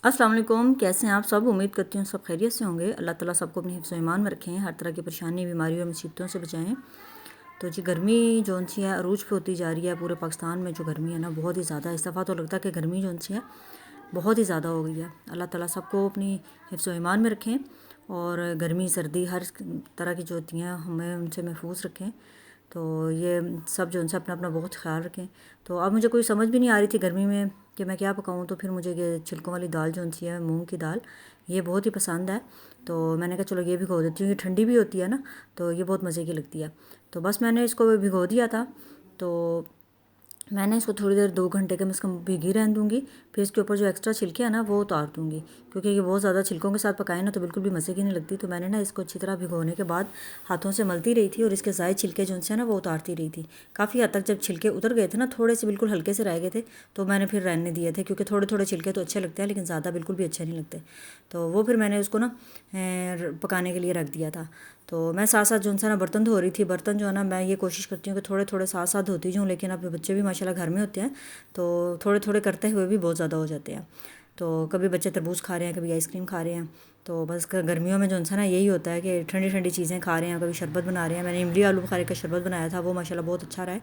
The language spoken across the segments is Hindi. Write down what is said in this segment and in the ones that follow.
अस्सलाम वालेकुम। कैसे हैं आप सब? उम्मीद करती हूँ सब खैरियत से होंगे। अल्लाह ताला सबको अपने हिफ्ज़ व ईमान में रखें, हर तरह की परेशानी, बीमारी और मुसीबतों से बचाएं। तो जी गर्मी जो सी है अरूज पे होती जा रही है। पूरे पाकिस्तान में जो गर्मी है ना बहुत ही ज़्यादा, इस दफ़ा तो लगता है कि गर्मी जो सी है बहुत ही ज़्यादा हो गई है। अल्लाह ताला सबको अपनी हिफ्ज़ व ईमान में रखें और गर्मी सर्दी हर तरह की जो होती हैं हमें उनसे महफूज रखें। तो ये सब जो उनसे अपना अपना बहुत ख्याल रखें। तो अब मुझे कोई समझ भी नहीं आ रही थी गर्मी में कि मैं क्या पकाऊं। तो फिर मुझे ये छिलकों वाली दाल जो सी है मूंग की दाल, ये बहुत ही पसंद है। तो मैंने कहा चलो ये भिगो देती हूँ, ये ठंडी भी होती है ना तो ये बहुत मज़े की लगती है। तो बस मैंने इसको भिगो दिया था। तो मैंने इसको थोड़ी देर 2 घंटे के मैं इसको भीगी रहने दूँगी। फिर इसके ऊपर जो एक्स्ट्रा छिलके हैं ना वो उतार दूँगी, क्योंकि ये बहुत ज़्यादा छिलकों के साथ पकाए ना तो बिल्कुल भी मज़े की नहीं लगती। तो मैंने ना इसको अच्छी तरह भिगोने के बाद हाथों से मलती रही थी और इसके ज़ायद छिलके जो उनसे ना वो उतारती रही थी। काफ़ी हद तक जब छिलके उतर गए थे ना, थोड़े से बिल्कुल हल्के से रह गए थे, तो मैंने फिर रहने दिए थे, क्योंकि थोड़े थोड़े छिलके तो अच्छे लगते हैं लेकिन ज़्यादा बिल्कुल भी अच्छे नहीं लगते। तो वो फिर मैंने उसको ना पकाने के लिए रख दिया था। तो मैं साथ साथ जो सा ना बर्तन धो रही थी। बर्तन जो है ना मैं ये कोशिश करती हूँ कि थोड़े थोड़े साथ साथ धोती जाऊँ, लेकिन अब बच्चे भी माशाल्लाह घर में होते हैं तो थोड़े थोड़े करते हुए भी बहुत ज़्यादा हो जाते हैं। तो कभी बच्चे तरबूज खा रहे हैं, कभी आइसक्रीम खा रहे हैं। तो बस गर्मियों में जो सा ना यही होता है कि ठंडी ठंडी चीज़ें खा रहे हैं, कभी शरबत बना रहे हैं। मैंने इमली आलू बुखारे का शरबत बनाया था, वो माशाल्लाह बहुत अच्छा रहा है।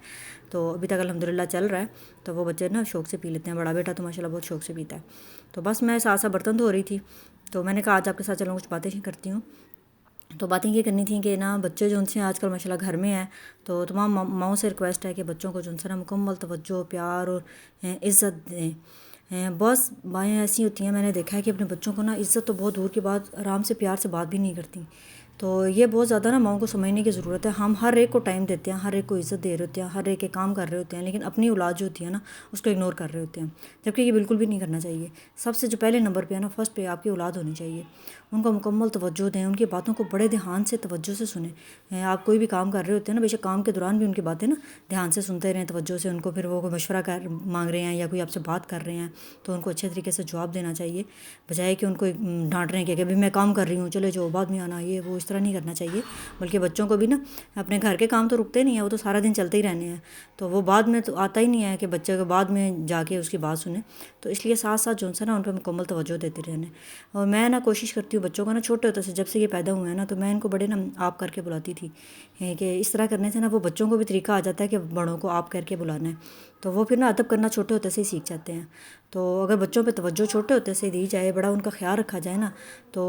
तो अभी तक अल्हम्दुलिल्लाह चल रहा है। तो वो बच्चे ना शौक़ से पी लेते हैं। बड़ा बेटा तो माशाल्लाह बहुत शौक़ से पीता है। तो बस मैं साथ साथ बर्तन धो रही थी। तो मैंने कहा आज आपके साथ चलो कुछ बातें करती हूँ। तो बातें ये करनी थी कि ना बच्चे जो उनसे आजकल माशाल्लाह घर में हैं, तो तमाम माओं से रिक्वेस्ट है कि बच्चों को जो उनसे ना मुकम्मल तवज्जो प्यार और इज़्ज़त दें। बहुत माएँ ऐसी होती हैं, मैंने देखा है कि अपने बच्चों को ना इज़्ज़त तो बहुत दूर की बात, आराम से प्यार से बात भी नहीं करती। तो ये बहुत ज़्यादा ना माओं को समझने की ज़रूरत है। हम हर एक को टाइम देते हैं, हर एक को इज़्ज़त दे रहे होते हैं, हर एक के काम कर रहे होते हैं, लेकिन अपनी औलाद जो होती है ना उसको इग्नोर कर रहे होते हैं, जबकि ये बिल्कुल भी नहीं करना चाहिए। सबसे जो पहले नंबर पे है ना, फर्स्ट पे आपकी औलाद होनी चाहिए। उनको मुकम्मल तवज्जो दें, उनकी बातों को बड़े ध्यान से तवज्जो से सुने। आप कोई भी काम कर रहे होते हैं ना, बेशक काम के दौरान भी उनकी बातें ना ध्यान से सुनते रहें, तवज्जो से। उनको फिर वो कोई मशवरा कर मांग रहे हैं या कोई आपसे बात कर रहे हैं तो उनको अच्छे तरीके से जवाब देना चाहिए, बजाय कि उनको डांट रहे हैं कि अभी मैं काम कर रही हूँ, चले जाओ बाद में आना, ये वो इस तरह नहीं करना चाहिए। बल्कि बच्चों को भी ना अपने घर के काम तो रुकते नहीं है, वो तो सारा दिन चलते ही रहने हैं। तो वो बाद में तो आता ही नहीं है कि बच्चे को बाद में जाके उसकी बात सुने। तो इसलिए साथ साथ जो है ना उन पर मुकम्मल तवज्जो देते रहने। और मैं ना कोशिश करती हूँ बच्चों को ना छोटे होते से, जब से ये पैदा हुए हैं ना, तो मैं इनको बड़े ना आप करके बुलाती थी कि इस तरह करने से ना वो बच्चों को भी तरीका आ जाता है कि बड़ों को आप करके बुलाना है। तो वो फिर ना अदब करना छोटे होते से ही सीख जाते हैं। तो अगर बच्चों पे तवज्जो छोटे होते से दी जाए, बड़ा उनका ख्याल रखा जाए ना, तो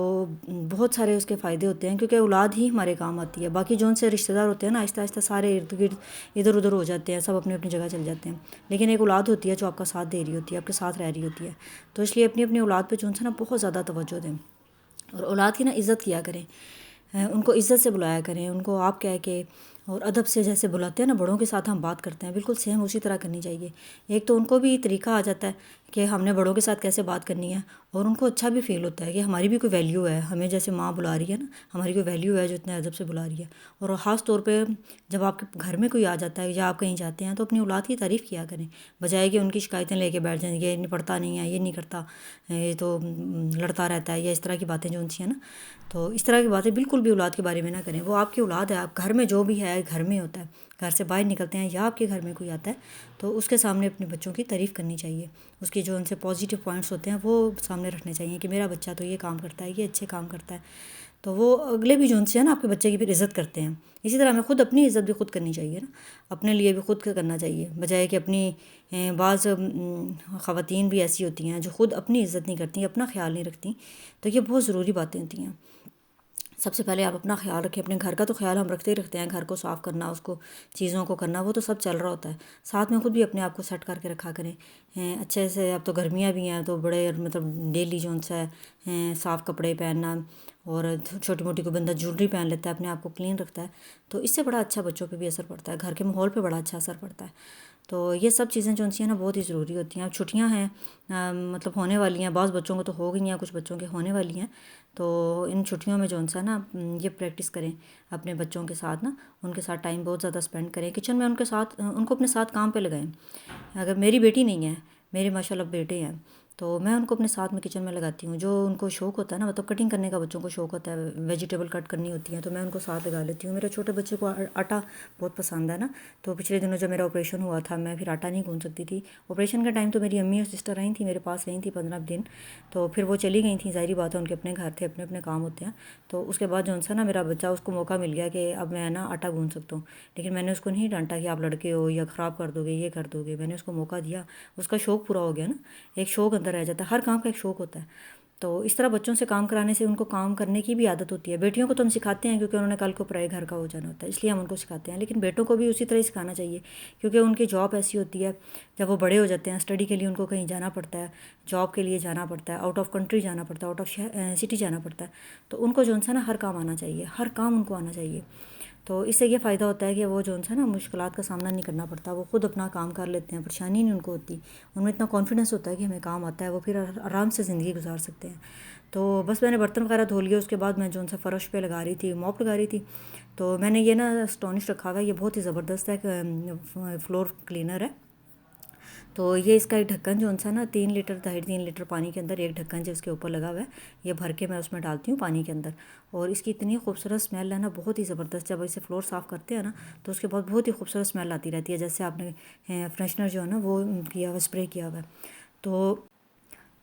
बहुत सारे उसके फ़ायदे होते हैं, क्योंकि औलाद ही हमारे काम आती है। बाकी जो उनसे रिश्तेदार होते हैं ना आहिस्ता आहिस्ता सारे इर्द गिर्द इधर उधर हो जाते हैं, सब अपनी अपनी जगह चल जाते हैं। लेकिन एक औलाद होती है जो आपका साथ दे रही होती है, आपके साथ रह रही होती है। तो इसलिए अपनी अपनी औलाद पर जो उनसे ना बहुत ज़्यादा तवज्जो दें और औलाद की ना इज़्ज़त किया करें। उनको इज़्ज़त से बुलाया करें, उनको आप कह के और अदब से जैसे बुलाते हैं ना बड़ों के साथ हम बात करते हैं, बिल्कुल सेम उसी तरह करनी चाहिए। एक तो उनको भी तरीका आ जाता है कि हमने बड़ों के साथ कैसे बात करनी है, और उनको अच्छा भी फील होता है कि हमारी भी कोई वैल्यू है, हमें जैसे माँ बुला रही है ना, हमारी कोई वैल्यू है जो इतने अदब से बुला रही है। और ख़ास तौर पे जब आपके घर में कोई आ जाता है या आप कहीं जाते हैं तो अपनी औलाद की तारीफ़ किया करें, बजाय कि उनकी शिकायतें लेके बैठ जाएं, ये नहीं पढ़ता नहीं है, ये नहीं करता, ये तो लड़ता रहता है, या इस तरह की बातें जो उनसी हैं ना। तो इस तरह की बातें बिल्कुल भी औलाद के बारे में ना करें। वो आपकी औलाद है, आप घर में जो भी है घर में होता है। घर से बाहर निकलते हैं या आपके घर में कोई आता है तो उसके सामने अपने बच्चों की तारीफ़ करनी चाहिए। उसके जो उनसे पॉजिटिव पॉइंट्स होते हैं वो सामने रखने चाहिए कि मेरा बच्चा तो ये काम करता है, ये अच्छे काम करता है। तो वो अगले भी जो उनसे है ना आपके बच्चे की फिर इज़्ज़त करते हैं। इसी तरह हमें खुद अपनी इज़्ज़त भी खुद करनी चाहिए ना, अपने लिए भी खुद करना चाहिए, बजाय कि अपनी बाज़ ख़वातीन भी ऐसी होती हैं जो खुद अपनी इज़्ज़त नहीं करती, अपना ख्याल नहीं रखती। तो ये बहुत ज़रूरी बातें होती हैं। सबसे पहले आप अपना ख्याल रखें। अपने घर का तो ख्याल हम रखते ही रखते हैं, घर को साफ़ करना, उसको चीज़ों को करना, वो तो सब चल रहा होता है। साथ में खुद भी अपने आप को सेट करके रखा करें अच्छे से। अब तो गर्मियाँ भी हैं तो बड़े मतलब डेली जो सा है साफ़ कपड़े पहनना, और छोटी मोटी कोई बंदा ज्वेलरी पहन लेता है, अपने आप को क्लीन रखता है, तो इससे बड़ा अच्छा बच्चों पे भी असर पड़ता है, घर के माहौल पे बड़ा अच्छा असर पड़ता है। तो ये सब चीज़ें जो सी हैं ना बहुत ही ज़रूरी होती हैं। अब छुट्टियां हैं, मतलब होने वाली हैं, बाज़ बच्चों को तो हो गई हैं, कुछ बच्चों के होने वाली हैं। तो इन छुट्टियों में जो सा ना ये प्रैक्टिस करें अपने बच्चों के साथ ना, उनके साथ टाइम बहुत ज़्यादा स्पेंड करें, किचन में उनके साथ, उनको अपने साथ काम पे लगाएं। अगर मेरी बेटी नहीं है, मेरे माशाल्लाह बेटे हैं, तो मैं उनको अपने साथ में किचन में लगाती हूँ। जो उनको शौक़ होता है ना, मतलब कटिंग करने का बच्चों को शौक़ होता है, वेजिटेबल कट करनी होती है, तो मैं उनको साथ लगा लेती हूँ। मेरे छोटे बच्चे को आटा बहुत पसंद है ना, तो पिछले दिनों जब मेरा ऑपरेशन हुआ था मैं फिर आटा नहीं गूँध सकती थी। ऑपरेशन के टाइम तो मेरी अम्मी और सिस्टर आई थी, मेरे पास रही थी 15 दिन, तो फिर वो चली गई थी, ज़ाहिर बात है उनके अपने घर थे, अपने अपने काम होते हैं। तो उसके बाद जो सा ना मेरा बच्चा, उसको मौका मिल गया कि अब मैं ना आटा गूँध सकता हूँ। लेकिन मैंने उसको नहीं डांटा कि आप लड़के हो या ख़राब कर दोगे, ये कर दोगे। मैंने उसको मौका दिया, उसका शौक़ पूरा हो गया ना। एक शौक़ अंदर रह जाता है, हर काम का एक शौक़ होता है। तो इस तरह बच्चों से काम कराने से उनको काम करने की भी आदत होती है। बेटियों को तो हम सिखाते हैं क्योंकि उन्होंने कल को पराए घर का हो जाना होता है, इसलिए हम उनको सिखाते हैं। लेकिन बेटों को भी उसी तरह ही सिखाना चाहिए, क्योंकि उनकी जॉब ऐसी होती है, जब वो बड़े हो जाते हैं स्टडी के लिए उनको कहीं जाना पड़ता है, जॉब के लिए जाना पड़ता है, आउट ऑफ कंट्री जाना पड़ता है, आउट ऑफ सिटी जाना पड़ता है। तो उनको जो सा ना हर काम आना चाहिए, हर काम उनको आना चाहिए। तो इससे ये फ़ायदा होता है कि वो जो सा ना मुश्किलात का सामना नहीं करना पड़ता, वो खुद अपना काम कर लेते हैं, परेशानी नहीं उनको होती। उनमें इतना कॉन्फिडेंस होता है कि हमें काम आता है, वो फिर आराम से ज़िंदगी गुजार सकते हैं। तो बस मैंने बर्तन वगैरह धो लिए, उसके बाद मैं जो सा फ़र्श पे लगा रही थी, मॉप लगा रही थी। तो मैंने ये ना एस्टोनिश रखा हुआ है, ये बहुत ही ज़बरदस्त है, फ्लोर क्लीनर है। तो ये इसका एक ढक्कन जो सा ना 3 लीटर 2.5-3 लीटर पानी के अंदर एक ढक्कन जो इसके ऊपर लगा हुआ है, ये भर के मैं उसमें डालती हूँ पानी के अंदर। और इसकी इतनी खूबसूरत स्मेल है ना, बहुत ही ज़बरदस्त। जब इसे फ्लोर साफ़ करते हैं ना तो उसके बाद बहुत ही खूबसूरत स्मेल आती रहती है, जैसे आपने फ्रेशनर जो है ना वो किया हुआ, स्प्रे किया हुआ है। तो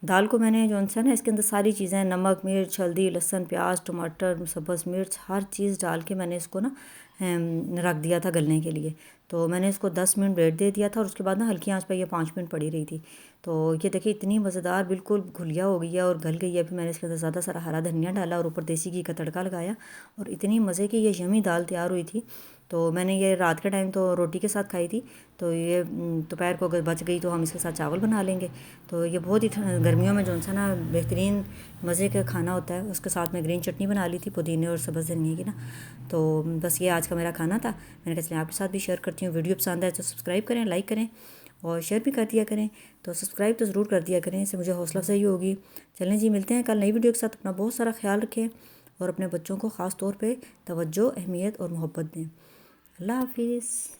दाल को मैंने जो सा ना इसके अंदर सारी चीज़ें, नमक, मिर्च, हल्दी, लहसुन, प्याज, टमाटर, सब्ज़ मिर्च, हर चीज़ डाल के मैंने इसको ना रख दिया था गलने के लिए। तो मैंने इसको 10 मिनट ब्रेड दे दिया था और उसके बाद ना हल्की आंच पे ये 5 मिनट पड़ी रही थी। तो ये देखिए इतनी मज़ेदार बिल्कुल घुलिया हो गई है और गल गई है। फिर मैंने इसके अंदर ज़्यादा सारा हरा धनिया डाला और ऊपर देसी घी का तड़का लगाया और इतनी मज़े की ये यमी दाल तैयार हुई थी। तो मैंने ये रात के टाइम तो रोटी के साथ खाई थी। तो ये दोपहर को अगर बच गई तो हम इसके साथ चावल बना लेंगे। तो ये बहुत ही गर्मियों में जो सा ना बेहतरीन मज़े का खाना होता है। उसके साथ में ग्रीन चटनी बना ली थी पुदीने और सब्ज़ धनिए की ना। तो बस ये आज का मेरा खाना था। मैंने कहा चलिए आपके साथ भी शेयर करती हूँ। वीडियो पसंद आए तो सब्सक्राइब करें, लाइक करें और शेयर भी कर दिया करें। तो सब्सक्राइब तो ज़रूर कर दिया करें, इससे मुझे हौसला अफजाई होगी। चलें जी, मिलते हैं कल नई वीडियो के साथ। अपना बहुत सारा ख्याल रखें और अपने बच्चों को ख़ास तौर पे तवज्जो, अहमियत और मोहब्बत दें। अल्लाह हाफिज़।